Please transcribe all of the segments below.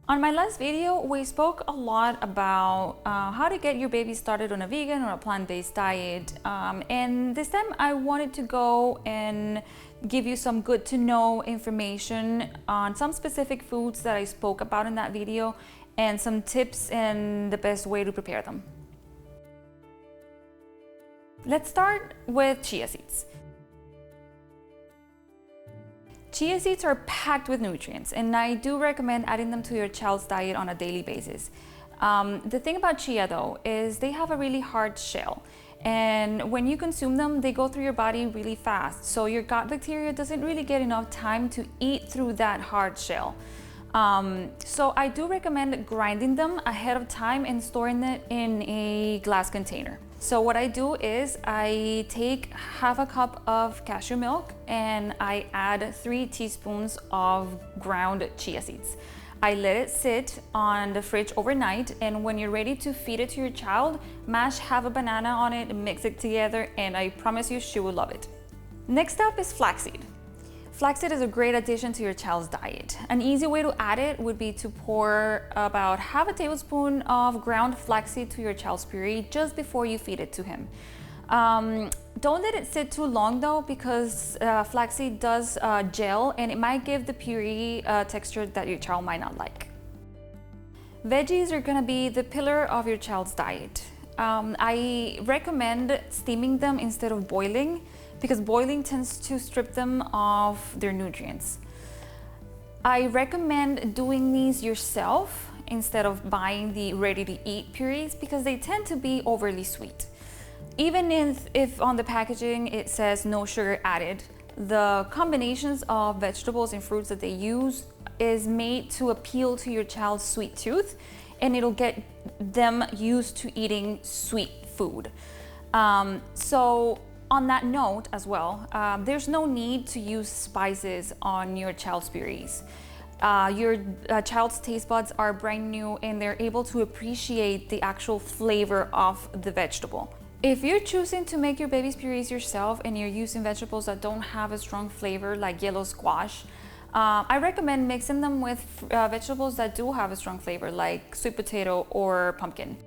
On my last video, we spoke a lot about how to get your baby started on a vegan or a plant-based diet. And this time I wanted to go and give you some good to know information on some specific foods that I spoke about in that video and some tips and the best way to prepare them. Let's start with chia seeds. Chia seeds are packed with nutrients, and I do recommend adding them to your child's diet on a daily basis. The thing about chia though is they have a really hard shell, and when you consume them, they go through your body really fast. So your gut bacteria doesn't really get enough time to eat through that hard shell. So I do recommend grinding them ahead of time and storing it in a glass container. So what I do is I take half a cup of cashew milk and I add 3 teaspoons of ground chia seeds. I let it sit on the fridge overnight, and when you're ready to feed it to your child, mash half a banana on it, mix it together, and I promise you she will love it. Next up is flaxseed. Flaxseed is a great addition to your child's diet. An easy way to add it would be to pour about half a tablespoon of ground flaxseed to your child's puree just before you feed it to him. Don't let it sit too long though, because flaxseed does gel and it might give the puree texture that your child might not like. Veggies are gonna be the pillar of your child's diet. I recommend steaming them instead of boiling, because boiling tends to strip them of their nutrients. I recommend doing these yourself instead of buying the ready-to-eat purees, because they tend to be overly sweet. Even if on the packaging it says no sugar added, the combinations of vegetables and fruits that they use is made to appeal to your child's sweet tooth, and it'll get them used to eating sweet food. So on that note as well, there's no need to use spices on your child's purees. Your child's taste buds are brand new and they're able to appreciate the actual flavor of the vegetable. If you're choosing to make your baby's purees yourself and you're using vegetables that don't have a strong flavor like yellow squash, I recommend mixing them with vegetables that do have a strong flavor like sweet potato or pumpkin.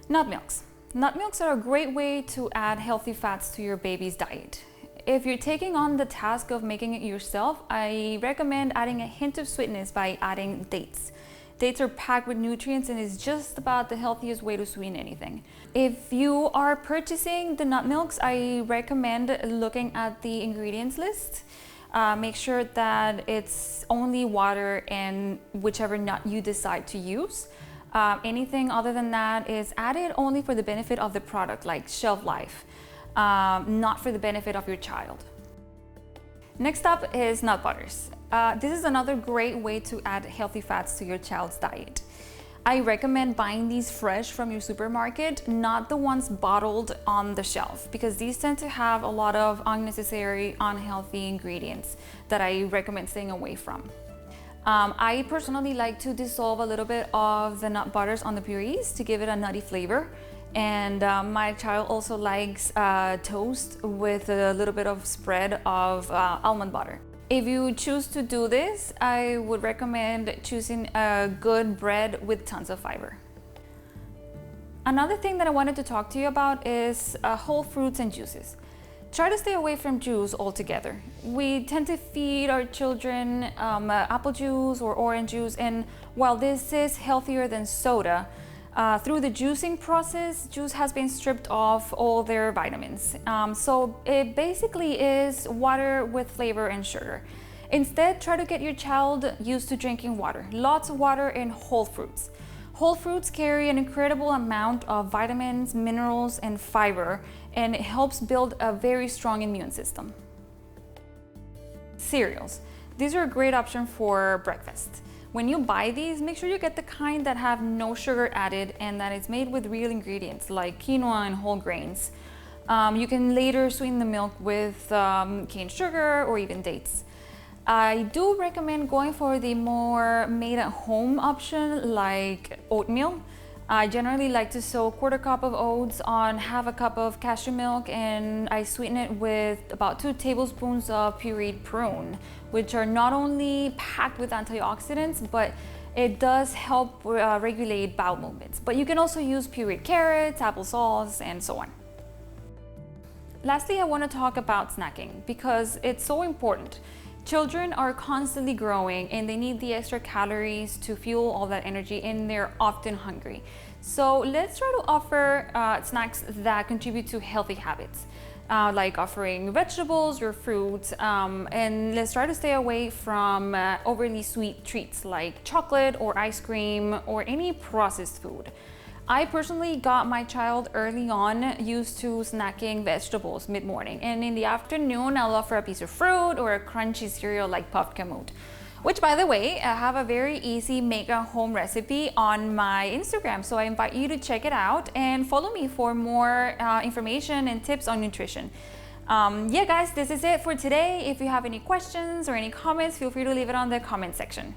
Nut milks. Nut milks are a great way to add healthy fats to your baby's diet. If you're taking on the task of making it yourself, I recommend adding a hint of sweetness by adding dates. Dates are packed with nutrients and is just about the healthiest way to sweeten anything. If you are purchasing the nut milks, I recommend looking at the ingredients list. Make sure that it's only water and whichever nut you decide to use. Anything other than that is added only for the benefit of the product, like shelf life, not for the benefit of your child. Next up is nut butters. This is another great way to add healthy fats to your child's diet. I recommend buying these fresh from your supermarket, not the ones bottled on the shelf, because these tend to have a lot of unnecessary, unhealthy ingredients that I recommend staying away from. I personally like to dissolve a little bit of the nut butters on the purees to give it a nutty flavor. And my child also likes toast with a little bit of spread of almond butter. If you choose to do this, I would recommend choosing a good bread with tons of fiber. Another thing that I wanted to talk to you about is whole fruits and juices. Try to stay away from juice altogether. We tend to feed our children apple juice or orange juice, and while this is healthier than soda, through the juicing process, juice has been stripped of all their vitamins. So it basically is water with flavor and sugar. Instead, try to get your child used to drinking water. Lots of water and whole fruits. Whole fruits carry an incredible amount of vitamins, minerals, and fiber, and it helps build a very strong immune system. Cereals. These are a great option for breakfast. When you buy these, make sure you get the kind that have no sugar added and that it's made with real ingredients like quinoa and whole grains. You can later sweeten the milk with cane sugar or even dates. I do recommend going for the more made-at-home option like oatmeal. I generally like to soak 1/4 cup of oats on half a cup of cashew milk, and I sweeten it with about 2 tablespoons of pureed prune, which are not only packed with antioxidants, but it does help regulate bowel movements. But you can also use pureed carrots, applesauce, and so on. Lastly, I want to talk about snacking because it's so important. Children are constantly growing and they need the extra calories to fuel all that energy, and they're often hungry. So let's try to offer snacks that contribute to healthy habits, like offering vegetables or fruits, and let's try to stay away from overly sweet treats like chocolate or ice cream or any processed food. I personally got my child early on used to snacking vegetables mid-morning, and in the afternoon I'll offer a piece of fruit or a crunchy cereal like puffed kamut, which, by the way, I have a very easy make-at-home recipe on my Instagram, so I invite you to check it out and follow me for more information and tips on nutrition. Yeah guys, this is it for today. If you have any questions or any comments, feel free to leave it on the comment section.